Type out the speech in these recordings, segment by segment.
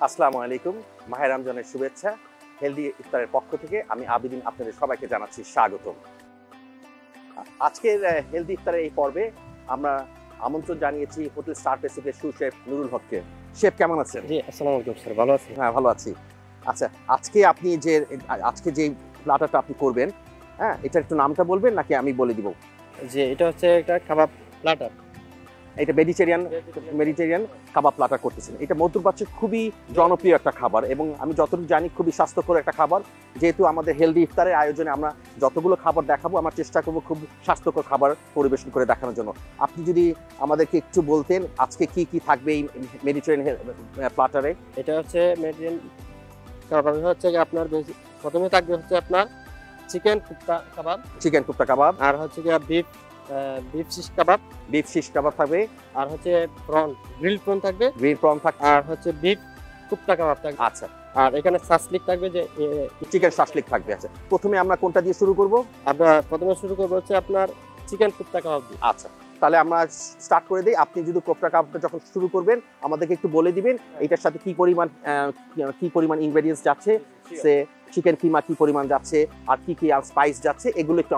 আসসালামু আলাইকুম, মাহে রমজানের শুভেচ্ছা। হেলদি ইফতারের পক্ষ থেকে আমি আবিদিন আপনাদের সবাইকে জানাচ্ছি স্বাগতম। আজকের হেলদি ইফতারের এই পর্বে আমরা আমন্ত্রণ জানিয়েছি হোটেল স্টার প্যাসিফিকের সু শেফ নুরুল হককে। শেফ কেমন আছেন? জি, আসসালামু আলাইকুম স্যার, ভালো আছি। হ্যাঁ, ভালো আছি। আচ্ছা, আজকে যে প্লাটারটা আপনি করবেন, হ্যাঁ, এটার একটু নামটা বলবেন নাকি আমি বলে দিব? যে এটা হচ্ছে একটা কাবাব প্লাটার। এটা মেডিটেরিয়ান কাবাব প্লাটার করতেছেন। এটা মধ্যপ্রাচ্যের খুবই জনপ্রিয় একটা খাবার এবং আমি যতটুকু জানি খুবই স্বাস্থ্যকর একটা খাবার। যেহেতু আমাদের হেলদি ইফতারের আয়োজনে আমরা যতগুলো খাবার দেখাবো, আমরা চেষ্টা করবো খুব স্বাস্থ্যকর খাবার পরিবেশন করে দেখানোর জন্য। আপনি যদি আমাদেরকে একটু বলতেন আজকে কি কি থাকবে এই মেডিটেরিয়ান প্লাটারে? এটা হচ্ছে মেডিটেরিয়ান কাবাব হচ্ছে আপনার প্রথমে থাকবে হচ্ছে আপনার চিকেন কুপ্তা কাবাব, আর হচ্ছে বিফ শিশ কাবাব থাকবে, আর হচ্ছে গ্রিল প্রন থাকবে, আর হচ্ছে বিফ কুপ্তা কাবাব থাকবে। আচ্ছা, আর এখানে শাসলিক থাকবে, যে চিকেন শাসলিক থাকবে। আচ্ছা, প্রথমে আমরা কোনটা দিয়ে শুরু করব? আমরা প্রথমে শুরু করবো হচ্ছে আপনার চিকেন কুপ্তা কাবাব দিয়ে। আচ্ছা, তাহলে আমরা স্টার্ট করে দিই। আপনি যদি কোপ্তা কাবাবটা যখন শুরু করবেন আমাদেরকে একটু বলে দিবেন এটার সাথে কি পরিমাণ ইনগ্রেডিয়েন্টস যাচ্ছে, সে চিকেন কিমা কি পরিমাণ যাচ্ছে, আর কি কি স্পাইস যাচ্ছে, এগুলো একটু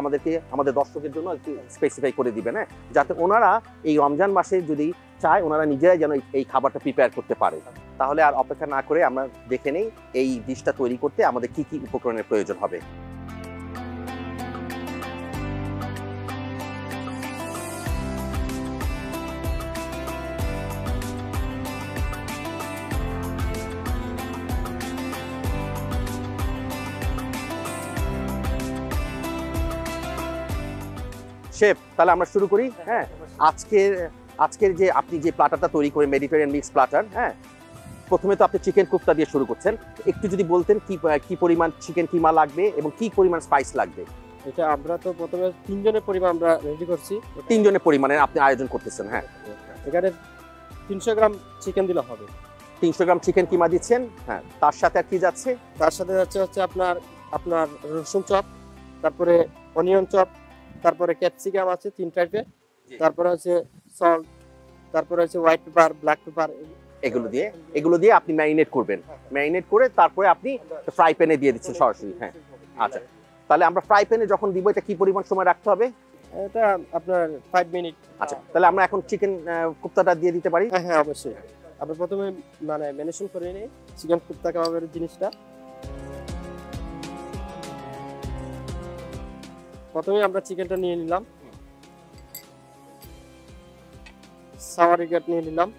আমাদের দর্শকের জন্য একটু স্পেসিফাই করে দিবেন, হ্যাঁ, যাতে ওনারা এই রমজান মাসে যদি চায় ওনারা নিজেরাই যেন এই খাবারটা প্রিপেয়ার করতে পারে। তাহলে আর অপেক্ষা না করে আমরা দেখে নেই এই ডিশটা তৈরি করতে আমাদের কি কি উপকরণের প্রয়োজন হবে। শেফ, তাহলে আমরা শুরু করি। হ্যাঁ, আজকের যে আপনি যে প্লাটারটা তৈরি করে মেডিটেরিয়ান মিক্স প্লাটার, হ্যাঁ, প্রথমে তো আপনি চিকেন কুপ্তা দিয়ে শুরু করছেন। একটু যদি বলতেন কি পরিমাণ চিকেন কিমা লাগবে এবং কি পরিমাণ স্পাইস লাগবে? এটা আমরা তো প্রথমে 3 জনের পরিমাণ আমরা রেডি করছি। 3 জনের পরিমাণে আপনি আয়োজন করতেছেন। হ্যাঁ, এখানে 300 গ্রাম চিকেন দিলে হবে। 300 গ্রাম চিকেন কিমা দিচ্ছেন। হ্যাঁ, তার সাথে আর কি যাচ্ছে? তার সাথে হচ্ছে আপনার রসুন চপ, তারপরে অনিয়ন চপ, তারপরে ক্যাপসিকাম আছে 3 টাইপের, তারপরে হচ্ছে সল্ট, তারপরে হচ্ছে হোয়াইট পেপার, ব্ল্যাক পেপার। এগুলো দিয়ে আপনি ম্যারিনেট করবেন। ম্যারিনেট করে তারপরে আপনি ফ্রাই প্যানে দিয়ে দিচ্ছেন সরাসরি। হ্যাঁ, আচ্ছা, তাহলে আমরা ফ্রাই প্যানে যখন দিব এটা কি পরিমাণ সময় রাখতে হবে? এটা আপনার 5 মিনিট। আচ্ছা, তাহলে আমরা এখন চিকেন কুপ্তাটা দিয়ে দিতে পারি? হ্যাঁ, অবশ্যই। আমরা প্রথমে ম্যারিনেশন করে নিই চিকেন কুপ্তা কাবাবের জিনিসটা। প্রথমে আমরা চিকেনটা নিয়ে নিলাম, সাওয়ার কাট নিয়ে নিলাম।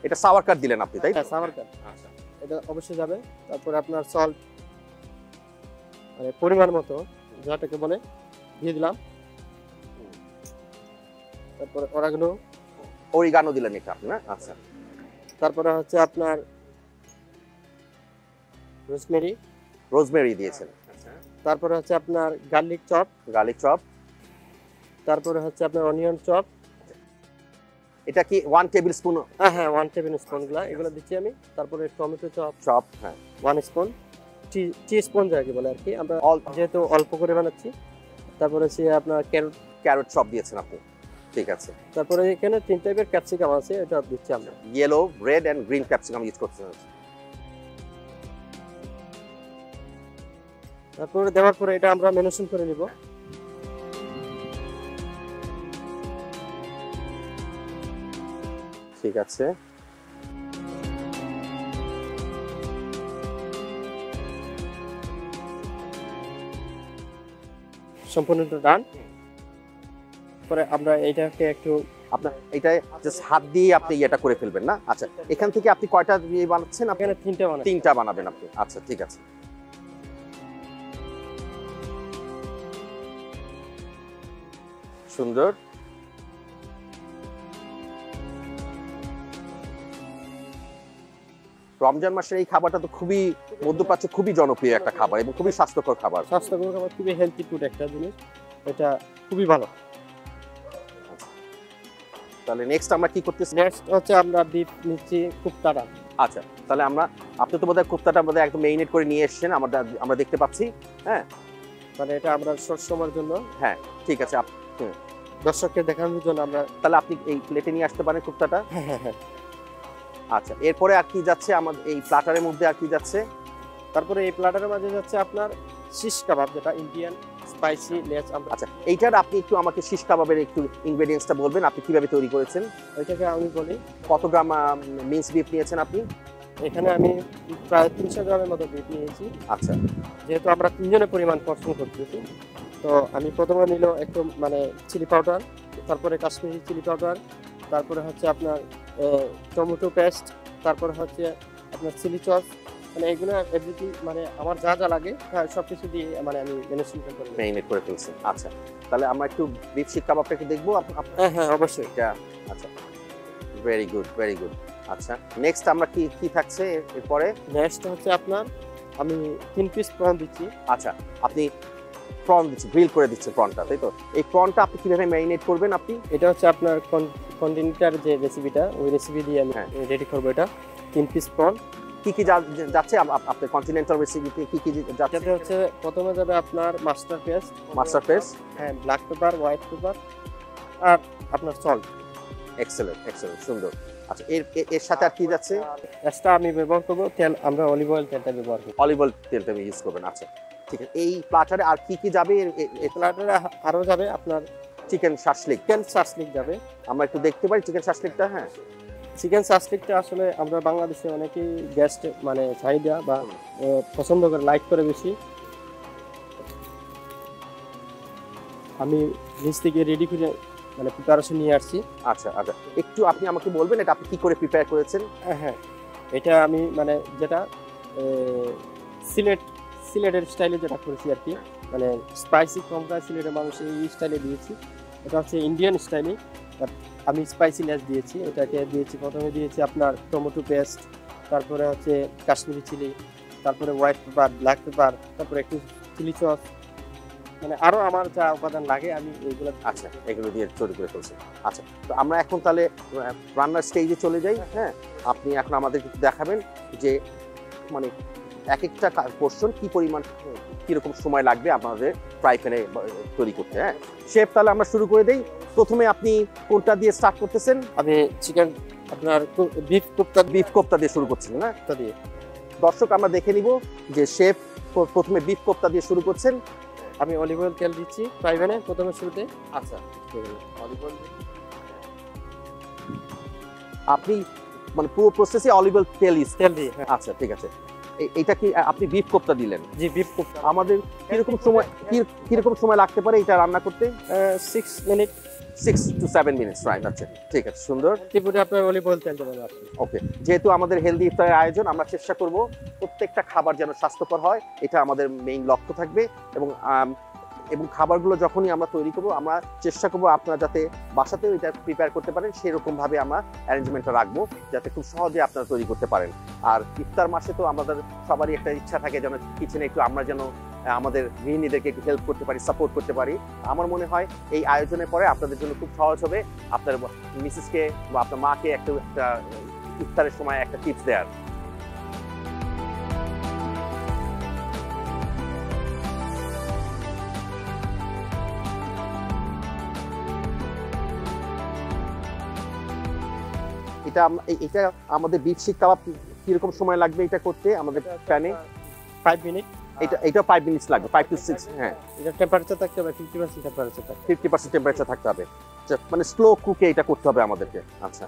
এটা সাওয়ার কাট দিলেন আপনি, তাই? হ্যাঁ, সাওয়ার কাট। আচ্ছা, এটা অবশ্যই যাবে। তারপরে আপনার সল্ট পরিমাণ মতো যেটাকে বলে দিয়ে দিলাম। তারপরে অরিগানো দিলেন এটা আপনি, না? আচ্ছা, তারপরে হচ্ছে আপনার রোজমেরি দিয়েছেন। তারপরে হচ্ছে আপনার গার্লিক চপ, তারপরে হচ্ছে আপনার অনিয়ন চপ। এটা কি 1 টেবিল স্পুন? হ্যাঁ, 1 টেবিল স্পুন এগুলো দিচ্ছি আমি। তারপরে টমেটো চপ, হ্যাঁ, 1 স্পুন, টি স্পুন যাকে বলে আর কি, আমরা যেহেতু অল্প করে বানাচ্ছি। তারপরে হচ্ছে আপনার ক্যারট চপ দিয়েছেন আপনি, ঠিক আছে। তারপরে এখানে 3 টাইপের ক্যাপসিকাম আছে, এটা দিচ্ছি আমরা। Yellow, red and green capsicum use করছেন। তারপরে দেওয়ার পরে এটা আমরা ম্যারিনেশন করে নিব। ঠিক আছে, সম্পূর্ণটা ডান। পরে আমরা এইটাকে একটু আপনার এটা জাস্ট হাত দিয়ে আপনি এটা করে ফেলবেন, না? আচ্ছা, এখান থেকে আপনি কয়টা দিয়ে বানাচ্ছেন? এখানে 3টা বানাবেন আপনি। আচ্ছা, ঠিক আছে। সুন্দর। রমজান মাসের এই খাবারটা তো খুবই মধ্যপ্রাচ্যে খুবই জনপ্রিয় একটা খাবার এবং খুবই স্বাস্থ্যকর খাবার, খুবই হেলথি ফুড একটা জিনিস, এটা খুবই ভালো। তাহলে নেক্সট আমরা কি করতেছি? নেক্সট হচ্ছে আমরা বিফ নিচ্ছি কুপ্তাটা। আচ্ছা, তাহলে আপনি তো বোধহয় কুপ্তাটা বোধহয় একদম মেরিনেট করে নিয়ে এসেছেন, আমরা দেখতে পাচ্ছি। হ্যাঁ, এটা আমরা শর্ট সময়ের জন্য। হ্যাঁ, ঠিক আছে, দর্শককে দেখানোর জন্য আমরা। তাহলে আপনি এই প্লেটে নিয়ে আসতে পারেন কুপ্তাটা। হ্যাঁ, আচ্ছা, এরপরে আর কি যাচ্ছে আমাদের এই প্ল্যাটারের মধ্যে, আর কি যাচ্ছে? তারপরে এই প্ল্যাটারের মাঝে যাচ্ছে আপনার শিশ কাবাব, যেটা ইন্ডিয়ান স্পাইসি লেস। আমরা আচ্ছা, এইটার আপনি একটু আমাকে শিশ কাবাবের একটু ইনগ্রেডিয়েন্টসটা বলবেন, আপনি কিভাবে তৈরি করেছেন? ওইটাকে আমি বলি। কত গ্রাম মিন্স বিফ নিয়েছেন আপনি? এখানে আমি প্রায় 300 গ্রামের মতো বিফ নিয়েছি। আচ্ছা, যেহেতু আমরা 3 জনের পরিমাণ পছন্দ করতেছি, তো আমি প্রথমে নিল একটু মানে চিলি পাউডার, তারপরে কাশ্মীরি চিলি পাউডার, তারপরে হচ্ছে আপনার টমেটো পেস্ট, তারপরে হচ্ছে আপনার চিলি সস, মানে এগুলো এভরিথিং, মানে আমার যা যা লাগে সব কিছু দিয়ে মানে আমি ম্যারিনেট করে ফেলছেন। আচ্ছা, তাহলে আমরা একটু বিফ শিক কাবাবটা একটু দেখবো। হ্যাঁ হ্যাঁ অবশ্যই। এটা আচ্ছা, ভেরি গুড, ভেরি গুড। আচ্ছা, নেক্সট আমরা কি কি থাকছে এরপরে? নেক্সট হচ্ছে আপনার আমি 3 পিস প্রন দিচ্ছি। আচ্ছা, আপনি প্রন দিচ্ছেন, গ্রিল করে দিচ্ছেন প্রনটা, তাই তো? এই প্রনটা আপনি কিভাবে ম্যারিনেট করবেন আপনি? এটা হচ্ছে আপনার কন্টিনেন্টাল যে রেসিপিটা, ওই রেসিপি দিয়ে আমি রেডি করবো। এটা 3 পিস প্রন। কি কি যাচ্ছে আপনার কন্টিনেন্টাল রেসিপিতে? কি কি যাচ্ছে? এটা হচ্ছে প্রথমে যাবে আপনার মাস্টার পেস্ট, হ্যাঁ, ব্ল্যাক পেপার, হোয়াইট পেপার, আর আপনার সল্ট। এক্সেলেন্ট, এক্সেলেন্ট, সুন্দর। আচ্ছা, এর সাথে আর কি যাচ্ছে? এক্সট্রা আমি ব্যবহার করবো তেল, আমরা অলিভ অয়েল তেলটা ব্যবহার করব। অলিভ অয়েল তেলটা ইউজ করবেন। আচ্ছা, ঠিক আছে। এই প্ল্যাটারে আর কি কি যাবে? প্ল্যাটারে আরও যাবে আপনার চিকেন শাসলিক। চিকেন শাসলিক যাবে। আমরা একটু দেখতে পারি চিকেন শাসলিকটা? হ্যাঁ, চিকেন শাসলিকটা আসলে আমরা বাংলাদেশে অনেকেই গেস্ট মানে চাহিদা বা পছন্দ করে, লাইক করে বেশি। আমি নিজ থেকে রেডি করে মানে প্রিপারেশন নিয়ে আসছি। আচ্ছা আচ্ছা, একটু আপনি আমাকে বলবেন এটা আপনি কি করে প্রিপেয়ার করেছেন? হ্যাঁ, এটা আমি মানে যেটা সিলেটের স্টাইলে যেটা করেছি আর কি, মানে স্পাইসি কম খায় সিলেটের মানুষ, এই স্টাইলে দিয়েছি। এটা হচ্ছে ইন্ডিয়ান স্টাইলে, বাট আমি স্পাইসি লেস দিয়েছি। এটাকে দিয়েছি, প্রথমে দিয়েছি আপনার টমেটো পেস্ট, তারপরে হচ্ছে কাশ্মীরি চিলি, তারপরে হোয়াইট পেপার, ব্ল্যাক পেপার, তারপরে একটু চিলি সস, মানে আরো আমার যা উপাদান লাগে আমি এইগুলো। আচ্ছা, এগুলো দিয়ে তৈরি করে ফেলছেন। আচ্ছা, তো আমরা এখন তাহলে রান্নার স্টেজে চলে যাই। হ্যাঁ, আপনি এখন আমাদের দেখাবেন যে মানে এক একটা পোর্শন কি পরিমাণ, কিরকম সময় লাগবে আমাদের ফ্রাই প্যানে তৈরি করতে। হ্যাঁ শেফ, তাহলে আমরা শুরু করে দেই। প্রথমে আপনি কোনটা দিয়ে স্টার্ট করতেছেন? আমি চিকেন আপনার বিফ কোপ্তা দিয়ে শুরু করছেন না? দিয়ে। দর্শক, আমরা দেখে নিব যে শেফ প্রথমে বিফ কোপ্তা দিয়ে শুরু করছেন। আমি অলিভ অয়েল তেল দিচ্ছি ফ্রাই প্যানে প্রথমে শুরুতে। আচ্ছা, অলিভ অয়েল আপনি মানে পুরো প্রসেসে অলিভ অয়েল তেল দিই। আচ্ছা, ঠিক আছে। এটা কি আপনি বিফ কোপ্তা দিলেন? জি, বিফ কোপ্তা। আমাদের কিরকম সময় লাগতে পারে এটা রান্না করতে? 6 মিনিট, 6 to 7 মিনিটস, রাইট? আচ্ছা, ঠিক আছে, সুন্দর। ত্রিপুরা আপনার অলিভ অয়েল তেল দেবেন আপনি। ওকে, যেহেতু আমাদের হেলদি ইফতারের আয়োজন, আমরা চেষ্টা করব প্রত্যেকটা খাবার যেন স্বাস্থ্যকর হয়, এটা আমাদের মেইন লক্ষ্য থাকবে। এবং খাবারগুলো যখনই আমরা তৈরি করব, আমরা চেষ্টা করব আপনারা যাতে বাসাতেও এটা প্রিপেয়ার করতে পারেন, সেরকমভাবে আমরা অ্যারেঞ্জমেন্টটা রাখবো, যাতে খুব সহজে আপনারা তৈরি করতে পারেন। আর ইফতার মাসে তো আমাদের সবারই একটা ইচ্ছা থাকে যেন কিচেনে একটু আমরা যেন আমাদের গৃহিণীদেরকে একটু হেল্প করতে পারি, সাপোর্ট করতে পারি। আমার মনে হয় এই আয়োজনের পরে আপনাদের জন্য খুব সহজ হবে আপনার মিসেসকে বা আপনার মাকে একটা ইফতারের সময় একটা টিপস দেওয়ার। এটা আমাদের বিফ শিক কাবাব কিরকম সময় লাগবে এটা করতে আমাদের প্যানে? 5 মিনিট। এটা 5 মিনিটস লাগবে, 5 to 6। হ্যাঁ, এটা টেম্পারেচার থাকতে হবে 50% টেম্পারেচার থাকতে 50% টেম্পারেচার থাকতে হবে, মানে স্লো কুকে এটা করতে হবে আমাদেরকে। আচ্ছা,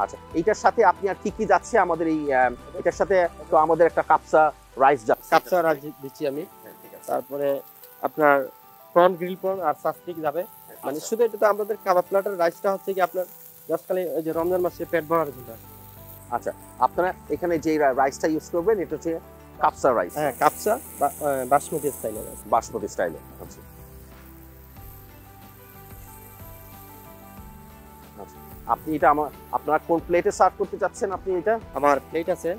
আচ্ছা, এইটার সাথে আপনি আর কি কি যাচ্ছে আমাদের এই এটার সাথে? তো আমাদের একটা কাপসা রাইস যাচ্ছে। কাপসা রাইস দিচ্ছি আমি। তারপরে আপনার প্রন, গ্রিল প্রন আর সাস্টিক যাবে। মানে শুধু এটা তো আমাদের কাবাব প্ল্যাটার রাইসটা হচ্ছে কি আপনার জাস্ট খালি ওই যে রমজান মাসে পেট ভরার জন্য। আচ্ছা, আপনারা এখানে যে রাইসটা ইউজ করবেন এটা হচ্ছে কাপসা রাইস। হ্যাঁ, কাপসা বাসমতি স্টাইলের রাইস। বাসমতি স্টাইলে। আচ্ছা, আপনি এটা আপনারা কোন প্লেটে সার্ভ করতে চাচ্ছেন? আপনি এটা আমার প্লেট আছে,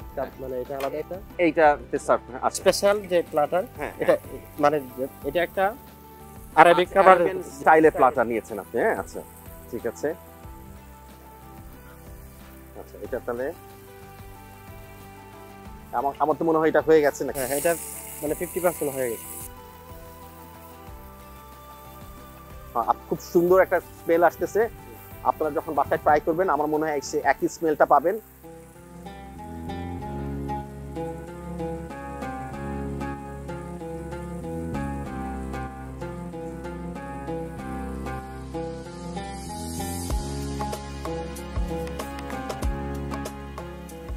মানে এটা আলাদা একটা এইটাতে সার্ভ। আচ্ছা, স্পেশাল যে প্ল্যাটার, হ্যাঁ, এটা মানে এটা একটা আরবিক খাবার স্টাইলে প্ল্যাটার নিয়েছেন আপনি। হ্যাঁ, আচ্ছা, ঠিক আছে। আচ্ছা, এটা তাহলে আমার তো মনে হয় এটা হয়ে গেছে না? হ্যাঁ, এটা মানে 50% হয়ে গেছে। খুব সুন্দর একটা স্মেল আসতেছে। আপনারা যখন বাসায় ট্রাই করবেন আমার মনে হয় একই স্মেলটা পাবেন।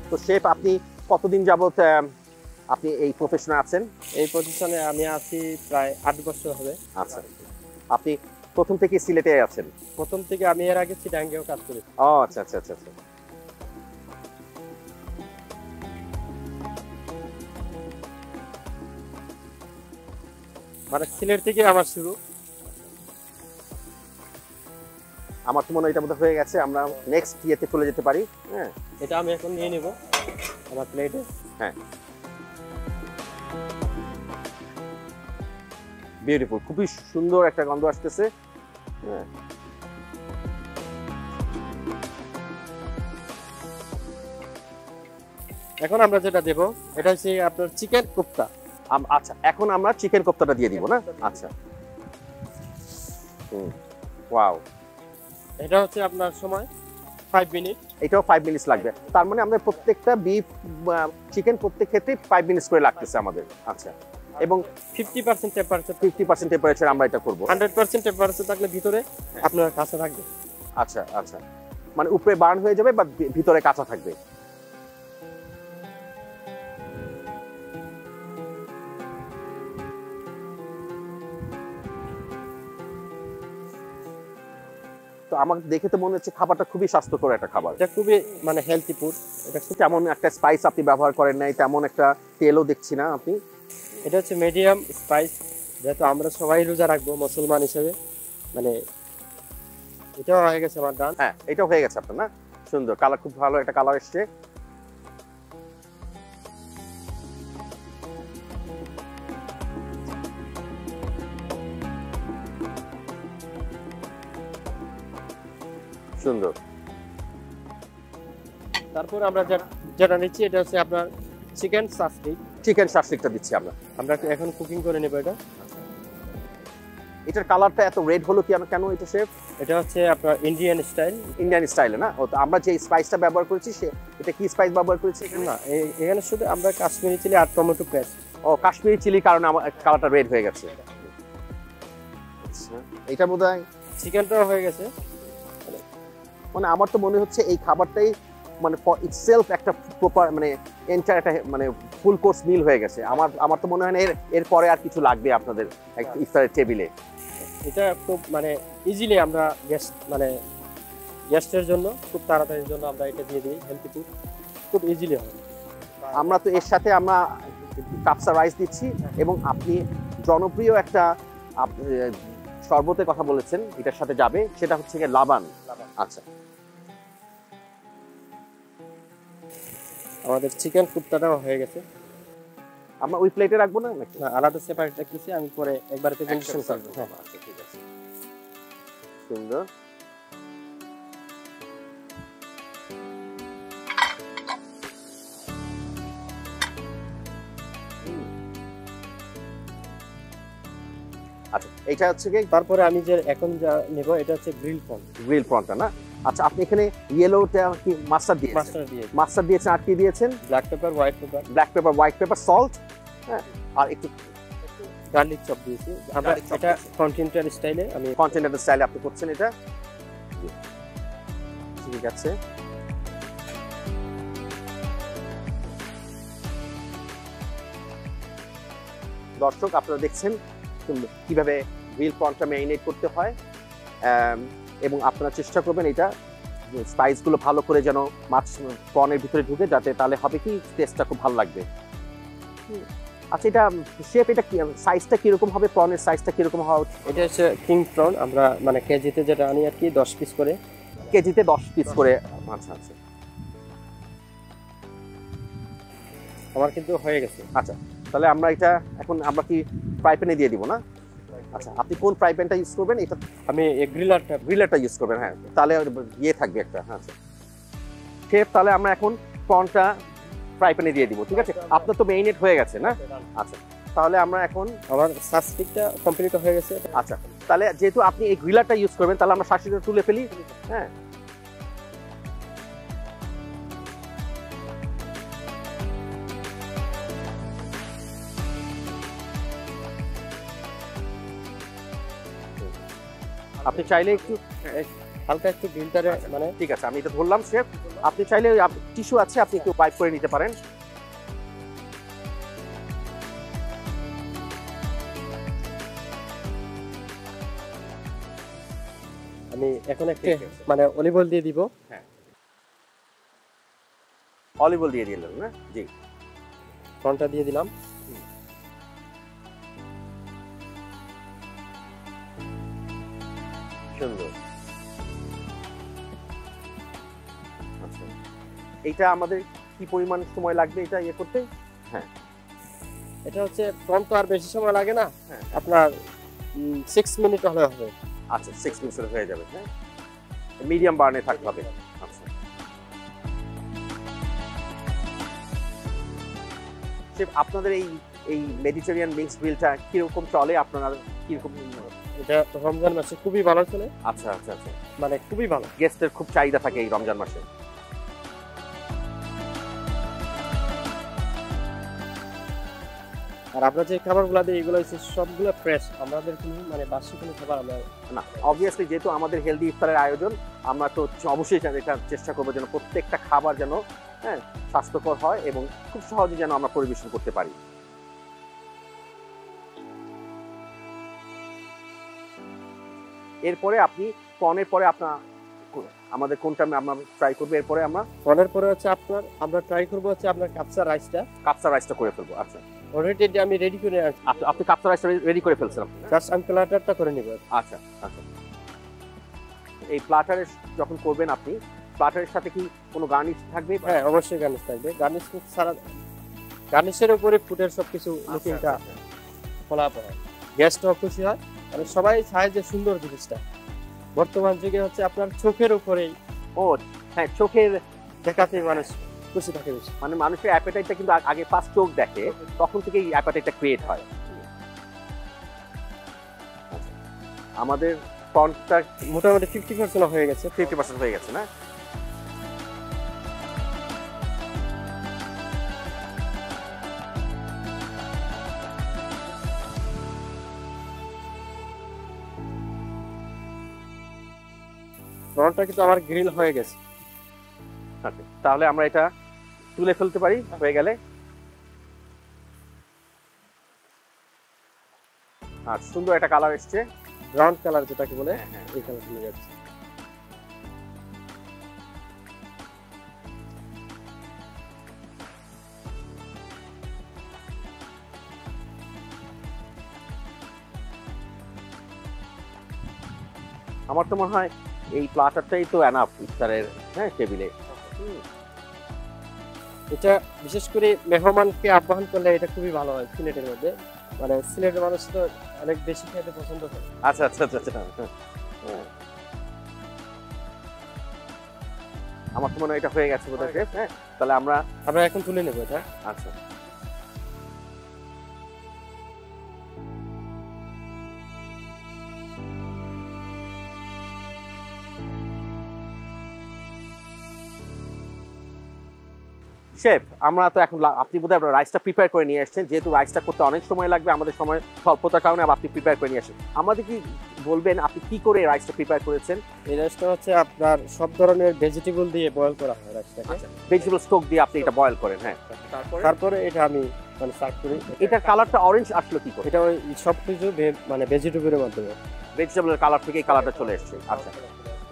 তো শেফ, আপনি কতদিন যাবত আপনি এই প্রফেশনে আছেন? এই পজিশনে আমি আছি প্রায় 8 বছর হবে। আচ্ছা, আপনি প্রথম থেকে সিলেটে আছেন? প্রথম থেকে আমি এর আগে চিটাগাংয়েও কাজ করি। ও আচ্ছা আচ্ছা আচ্ছা আচ্ছা। মানে সিলেট থেকে আমার শুরু। আমার তো মনে হয় এটা বোধহয় হয়ে গেছে, আমরা নেক্সট ইয়েতে চলে যেতে পারি। হ্যাঁ, এটা আমি এখন নিয়ে নিব আমার প্লেটে। হ্যাঁ, বিউটিফুল, খুবই সুন্দর একটা গন্ধ আসতেছে। হ্যাঁ, এখন আমরা যেটা দেব এটা হচ্ছে আপনার চিকেন কোফতা। আচ্ছা, এখন আমরা চিকেন কোফতাটা দিয়ে দিব না? আচ্ছা, ওয়াও, এটা হচ্ছে আপনার সময় 5 মিনিট। এটাও 5 মিনিট লাগবে, তার মানে আমাদের প্রত্যেকটা বিফ চিকেন প্রত্যেক ক্ষেত্রে 5 মিনিট করে লাগতেছে আমাদের। আচ্ছা, এবং 50% টেম্পারেচার, 50% টেম্পারেচার আমরা এটা করব। 100% টেম্পারেচার থাকলে ভিতরে আপনার কাঁচা থাকবে। আচ্ছা আচ্ছা, মানে উপরে বার্ন হয়ে যাবে বা ভিতরে কাঁচা থাকবে। তো আমার দেখে তো মনে হচ্ছে খাবারটা খুবই স্বাস্থ্যকর একটা খাবার। এটা খুবই মানে হেলথি ফুড। এটা তেমন একটা স্পাইস আপনি ব্যবহার করেন নাই, তেমন একটা তেলও দেখছি না আপনি। এটা হচ্ছে মিডিয়াম স্পাইস, যেহেতু আমরা সবাই রোজা রাখবো মুসলমান হিসেবে। মানে এটাও হয়ে গেছে আমার ডান। হ্যাঁ, এটাও হয়ে গেছে আপনার, না? সুন্দর কালার, খুব ভালো একটা কালার এসছে। সুন্দর। তারপর আমরা যেটা নিচ্ছি এটা হচ্ছে আপনার চিকেন সাসলিক। চিকেন শাসলিকটা দিচ্ছি আমরা। আমরা এখন কুকিং করে নেব এটা। এটার কালারটা এত রেড হলো কেন এটা শেফ? এটা হচ্ছে আপনার ইন্ডিয়ান স্টাইল। ইন্ডিয়ান স্টাইলে, না? ও তো আমরা যে স্পাইসটা ব্যবহার করেছি এটা কি স্পাইস ব্যবহার করেছি? না, এখানে শুধু আমরা কাশ্মীরি চিলি আর টমেটো পেস্ট। ও, কাশ্মীরি চিলির কারণে আমার কালারটা রেড হয়ে গেছে। আচ্ছা, এটা বোধহয় চিকেনটাও হয়ে গেছে। মানে আমার তো মনে হচ্ছে এই খাবারটাই মানে ফর ইটসেলফ একটা প্রপার মানে এন্টার একটা মানে ফুল কোর্স মিল হয়ে গেছে। আমার তো মনে হয় না এর পরে আর কিছু লাগবে আপনাদের ইফতারের টেবিলে। এটা খুব মানে ইজিলি আমরা গেস্টের জন্য খুব তাড়াতাড়ির জন্য আমরা এটা দিয়ে দিই। হেলথি ফুড খুব ইজিলি হয়। আমরা তো এর সাথে আমরা কাপসা রাইস দিচ্ছি, এবং আপনি জনপ্রিয় একটা শরবতের কথা বলেছেন এটার সাথে যাবে, সেটা হচ্ছে গিয়ে লাবান। আচ্ছা, আমাদের চিকেন কুপ্তাটাও হয়ে গেছে। আমরা ওই প্লেটে রাখবো না নাকি? না, আলাদা সেপারেট রাখতেছি, আমি পরে একবার প্রেজেন্টেশন করব। হ্যাঁ, আচ্ছা, ঠিক আছে, সুন্দর। আচ্ছা, এটা হচ্ছে কি? তারপরে আমি যে এখন যা নেব এটা হচ্ছে গ্রিল প্রন। গ্রিল প্রনটা, না? আচ্ছা, আপনি এখানে ইয়েলোটা কি মাস্টার্ড দিয়েছেন? মাস্টার্ড দিয়েছেন, আর কি দিয়েছেন? Black pepper, white paper. Black pepper, white paper, salt, হ্যাঁ, আর একটু গার্লিক চপ দিয়েছি। আমরা এটা কন্টিনেন্টাল স্টাইলে, আমি কন্টিনেন্টাল স্টাইলে আপনি করছেন এটা। ঠিক আছে, দর্শক আপনারা দেখছেন কিভাবে গ্রিল প্রনটা ম্যারিনেট করতে হয়, এবং আপনারা চেষ্টা করবেন এটা স্পাইসগুলো ভালো করে যেন মাছ প্রনের ভিতরে ঢুকে, যাতে তাহলে হবে কি টেস্টটা খুব ভালো লাগবে। আচ্ছা, এটা শেফ এটা কি সাইজটা কিরকম হবে? প্রনের সাইজটা কিরকম হওয়া উচিত? এটা হচ্ছে কিং প্রন, আমরা মানে কেজিতে যেটা আনি আর কি 10 পিস করে। কেজিতে 10 পিস করে। আচ্ছা আচ্ছা, আমার কিন্তু হয়ে গেছে। আচ্ছা, তাহলে আমরা এটা এখন আমরা কি ফ্রাই প্যানে দিয়ে দিব, না? আচ্ছা, আপনি কোন ফ্রাই প্যানটা ইউজ করবেন? এটা আমি গ্রিলারটা ইউজ করবেন। হ্যাঁ, তাহলে ইয়ে থাকবে একটা। হ্যাঁ শেফ, তাহলে আমরা এখন প্রনটা ফ্রাই প্যানে দিয়ে দিব, ঠিক আছে? আপনার তো মেরিনেট হয়ে গেছে, না? আচ্ছা, তাহলে আমরা এখন আমার সাসপিকটা কমপ্লিট হয়ে গেছে। আচ্ছা, তাহলে যেহেতু আপনি এই গ্রিলারটা ইউজ করবেন, তাহলে আমরা শাঁসিটা তুলে ফেলি। হ্যাঁ, আপনি চাইলে একটু হালকা একটু গ্রিলটারে মানে ঠিক আছে, আমি এটা ধরলাম শেফ। আপনি চাইলে টিস্যু আছে, আপনি একটু ওয়াইপ করে নিতে পারেন। আমি এখন একটা মানে অলিভ অয়েল দিয়ে দিব। হ্যাঁ, অলিভ অয়েল দিয়ে দিলেন না? জি, ফ্রন্টটা দিয়ে দিলাম। সুন্দর। আচ্ছা, এইটা আমাদের কি পরিমাণ সময় লাগবে এটা ইয়ে করতে? হ্যাঁ, এটা হচ্ছে ফ্রন্ট তো আর বেশি সময় লাগে না, হ্যাঁ, আপনার 6 মিনিট হলে হবে। আচ্ছা 6 মিনিট হয়ে যাবে। হ্যাঁ, মিডিয়াম বার্নে থাকতে হবে। আচ্ছা শেফ, আপনাদের এই মেডিটেরিয়ান মিক্স গ্রিলটা কিরকম চলে? আপনারা কিরকম? এটা রমজান মাসে খুবই ভালো চলে। আচ্ছা আচ্ছা আচ্ছা, মানে খুবই ভালো, গেস্টের খুব চাহিদা থাকে এই রমজান মাসে। আর আমরা যে খাবারগুলো দিই এগুলো হচ্ছে সবগুলো ফ্রেশ, আমাদের কোনো মানে বাসি কোনো খাবার আমরা না। অবভিয়াসলি যেহেতু আমাদের হেলদি ইফতারের আয়োজন, আমরা তো অবশ্যই এটা চেষ্টা করবো যেন প্রত্যেকটা খাবার যেন হ্যাঁ স্বাস্থ্যকর হয় এবং খুব সহজে যেন আমরা পরিবেশন করতে পারি। এরপরে আপনি কর্নের পরে আপনার আমাদের কোনটা আমরা ট্রাই করবো? এরপরে আমরা কর্নের পরে হচ্ছে আমরা ট্রাই করবো হচ্ছে আপনার কাপসা রাইসটা করে ফেলবো। আচ্ছা, অলরেডি আমি রেডি করে আছি। আপনি কাপসা রাইসটা রেডি করে ফেলছেন? জাস্ট আমি প্ল্যাটারটা করে নিব। আচ্ছা আচ্ছা, এই প্ল্যাটারে যখন করবেন আপনি প্ল্যাটারের সাথে কি কোনো গার্নিশ থাকবে? হ্যাঁ, অবশ্যই গার্নিশ থাকবে। গার্নিশ ছাড়া গার্নিশের উপরে ফুটের সবকিছু লুকিংটা ফলা পড়ে, গেস্টও খুশি হয়। মানে সবাই চায় যে সুন্দর জিনিসটা। বর্তমান যুগে হচ্ছে আপনার চোখের উপরেই, ও হ্যাঁ, চোখের দেখাতে মানুষ খুশি থাকে বেশি। মানে মানুষের অ্যাপেটাইটটা কিন্তু আগে ফার্স্ট চোখ দেখে, তখন থেকে এই অ্যাপেটাইটটা ক্রিয়েট হয়। আমাদের ফ্রন্টটা মোটামুটি 50% হয়ে গেছে। 50% হয়ে গেছে না? ফ্রন্টটা কিন্তু আমার গ্রিল হয়ে গেছে। আচ্ছা, তাহলে আমরা এটা তুলে ফেলতে পারি হয়ে গেলে। আর সুন্দর একটা কালার এসছে, ব্রাউন কালার যেটাকে বলে, হ্যাঁ এই কালার নিয়ে যাচ্ছে। আমার তো মনে হয় এই প্ল্যাটারটাই তো এনাফ ইফতারের হ্যাঁ টেবিলে। এটা বিশেষ করে মেহমানকে আহ্বান করলে এটা খুবই ভালো হয় সিলেটের মধ্যে। মানে সিলেটের মানুষ তো অনেক বেশি খেতে পছন্দ করে। আচ্ছা আচ্ছা আচ্ছা আচ্ছা, হ্যাঁ। আমার তো মনে হয় এটা হয়ে গেছে বোধহয় শেফ। হ্যাঁ, তাহলে আমরা এখন তুলে নেবো এটা। আচ্ছা, শেফ আমরা তো এখন আপনি বোধহয় রাইসটা প্রিপেয়ার করে নিয়ে এসেছেন, যেহেতু রাইসটা করতে অনেক সময় লাগবে, আমাদের সময় স্বল্পতার কারণে আপনি প্রিপেয়ার করে নিয়ে আসেন। আমাদের কি বলবেন আপনি কি করে রাইসটা প্রিপেয়ার করেছেন? এই রাইসটা হচ্ছে আপনার সব ধরনের ভেজিটেবল দিয়ে বয়েল করা হয় রাইসটাকে। ভেজিটেবল স্টক দিয়ে আপনি এটা বয়েল করেন? হ্যাঁ, তারপরে এটা আমি মানে সার্ভ করি। এটার কালারটা অরেঞ্জ আসলো কি করে? এটা ওই সবকিছু মানে ভেজিটেবলের মাধ্যমে, ভেজিটেবলের কালার থেকে এই কালারটা চলে এসেছে। আচ্ছা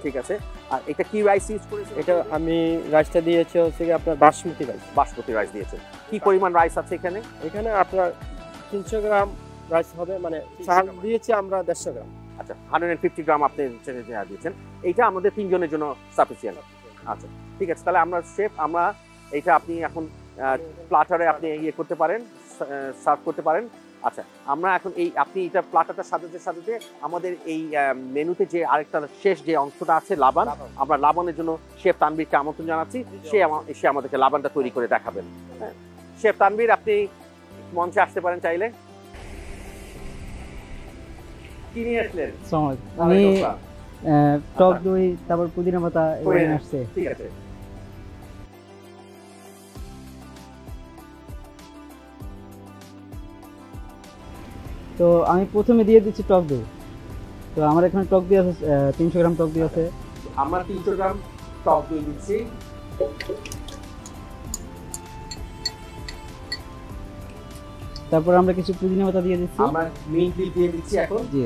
ঠিক আছে। আর এটা কি রাইস ইউজ করেছেন? এটা আমি রাইসটা দিয়েছি হচ্ছে কি আপনার বাসমতি রাইস। বাসমতি রাইস দিয়েছেন। কি পরিমাণ রাইস আছে এখানে? এখানে আপনার 300 গ্রাম রাইস হবে, মানে চাল দিয়েছি আমরা 150 গ্রাম। আচ্ছা, 150 গ্রাম আপনি দিয়েছেন। এইটা আমাদের 3 জনের জন্য সাফিসিয়েন্ট। আচ্ছা ঠিক আছে, তাহলে আমরা শেফ আমরা এইটা আপনি এখন প্ল্যাটারে আপনি ইয়ে করতে পারেন, সার্ভ করতে পারেন। আচ্ছা, আমরা এখন আপনি এটা প্ল্যাটারটা সাজাতে সাজাতে আমাদের এই মেনুতে যে আরেকটা শেষ যে অংশটা আছে লাবান, আমরা লাবানের জন্য শেফ তানভীরকে আমন্ত্রণ জানাচ্ছি। সে আমাদেরকে লাবানটা তৈরি করে দেখাবেন। হ্যাঁ, শেফ তানভীর আপনি মঞ্চে আসতে পারেন চাইলে। কি নিয়ে আসলেন? আমি ওয়ালাইকুম আসসালাম। টক দই, তারপর পুদিনা পাতা এগুলো নিয়ে আসছে। ঠিক আছে। তো আমি প্রথমে দিয়ে দিচ্ছি টক দই। তো আমার এখানে টক দই আছে 300 গ্রাম টক দই আছে। আমরা 300 গ্রাম টক দই দিচ্ছি। তারপর আমরা কিছু পুদিনা পাতা দিয়ে দিচ্ছি। আমরা মিন্ট লিভ দিয়ে দিচ্ছি এখন। জি,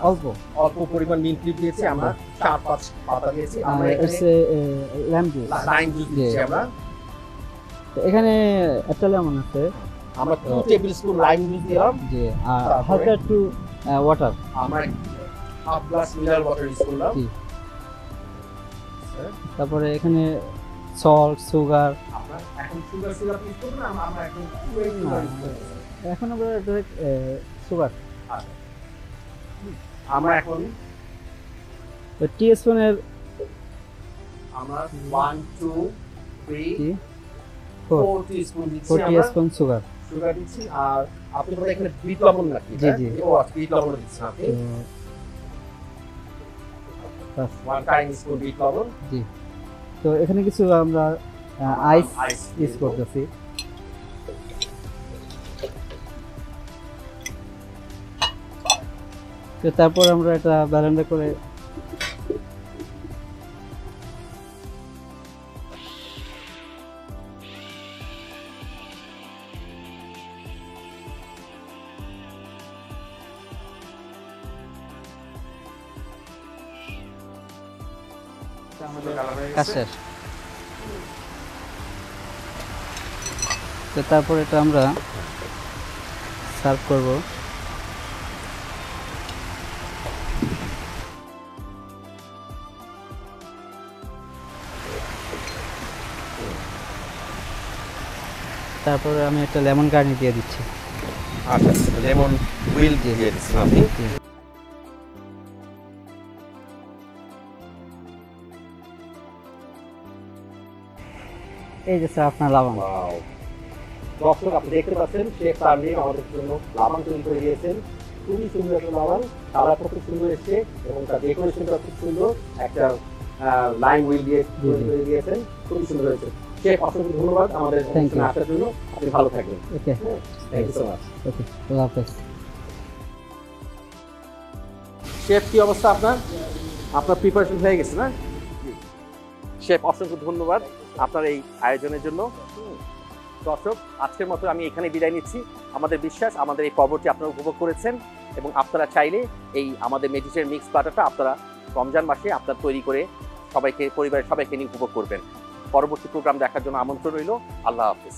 অল্প অল্প পরিমাণ মিন্ট লিভ দিয়েছি আমরা, 4-5 পাতা দিয়েছি। আমরা এখানে হচ্ছে লেমন জুস। লাইম জুস দিচ্ছি আমরা। তো এখানে একটা লেমন আছে। আমরা 2 টেবিল স্পুন লাইম জুস দিলাম। জি, আর হালকা একটু ওয়াটার। আমরা half glass mineral water use করলাম। জি। তারপরে এখানে সল্ট, সুগার। আমরা এখন সুগার সিরাপ ইউজ করব না, আমরা এখন সুগার ইউজ করব। এখন আমরা ডাইরেক্ট সুগার। আমরা এখন তো টিস্পুনের আমরা 1 2 3 জি 4 টিস্পুন দিচ্ছি 4 আমরা। Teaspoon sugar. সুগার দিচ্ছি। আর আপনি বলে এখানে বিট লবণ নাকি? জি, জি। ও আচ্ছা, বিট লবণ দিচ্ছেন আপনি। বাস। 1 টাইম স্পুন বিট লবণ। জি। তো এখানে কিছু আমরা আইস ইউজ করতেছি। তো তারপর আমরা এটা ব্লেন্ডার করে কাজ শেষ। তো তারপর এটা আমরা সার্ভ করব। তারপরে আমি একটা লেমন গার্নি দিয়ে দিচ্ছি। আচ্ছা, লেমন হুইল দিয়ে দিচ্ছেন আপনি। এই যে স্যার আপনার লাবণ। ওয়াও, দর্শক আপনি দেখতে পাচ্ছেন শেফ তানভীর আমাদের জন্য লাবণ তৈরি করে দিয়েছেন। খুবই সুন্দর একটা লাবণ, কালারটা খুব সুন্দর এসেছে এবং তার ডেকোরেশনটা খুব সুন্দর। একটা লাইন হুইল দিয়ে তৈরি করে দিয়েছেন, খুবই সুন্দর হয়েছে। শেফ অসংখ্য ধন্যবাদ আমাদের Thank you. অনুষ্ঠানে আসার জন্য। আপনি ভালো থাকবেন। ওকে, থ্যাংক ইউ সো মাচ। ওকে, আল্লাহ হাফেজ। শেফ কি অবস্থা আপনার? আপনার প্রিপারেশন হয়ে গেছে না? শেফ অসংখ্য ধন্যবাদ আপনার এই আয়োজনের জন্য। দর্শক আজকের মতো আমি এখানে বিদায় নিচ্ছি। আমাদের বিশ্বাস আমাদের এই পর্বটি আপনারা উপভোগ করেছেন এবং আপনারা চাইলে এই আমাদের মেডিটেশন মিক্স প্ল্যাটারটা আপনারা রমজান মাসে আপনারা তৈরি করে সবাইকে, পরিবারের সবাইকে নিয়ে উপভোগ করবেন। পরবর্তী প্রোগ্রাম দেখার জন্য আমন্ত্রণ রইল। আল্লাহ হাফেজ।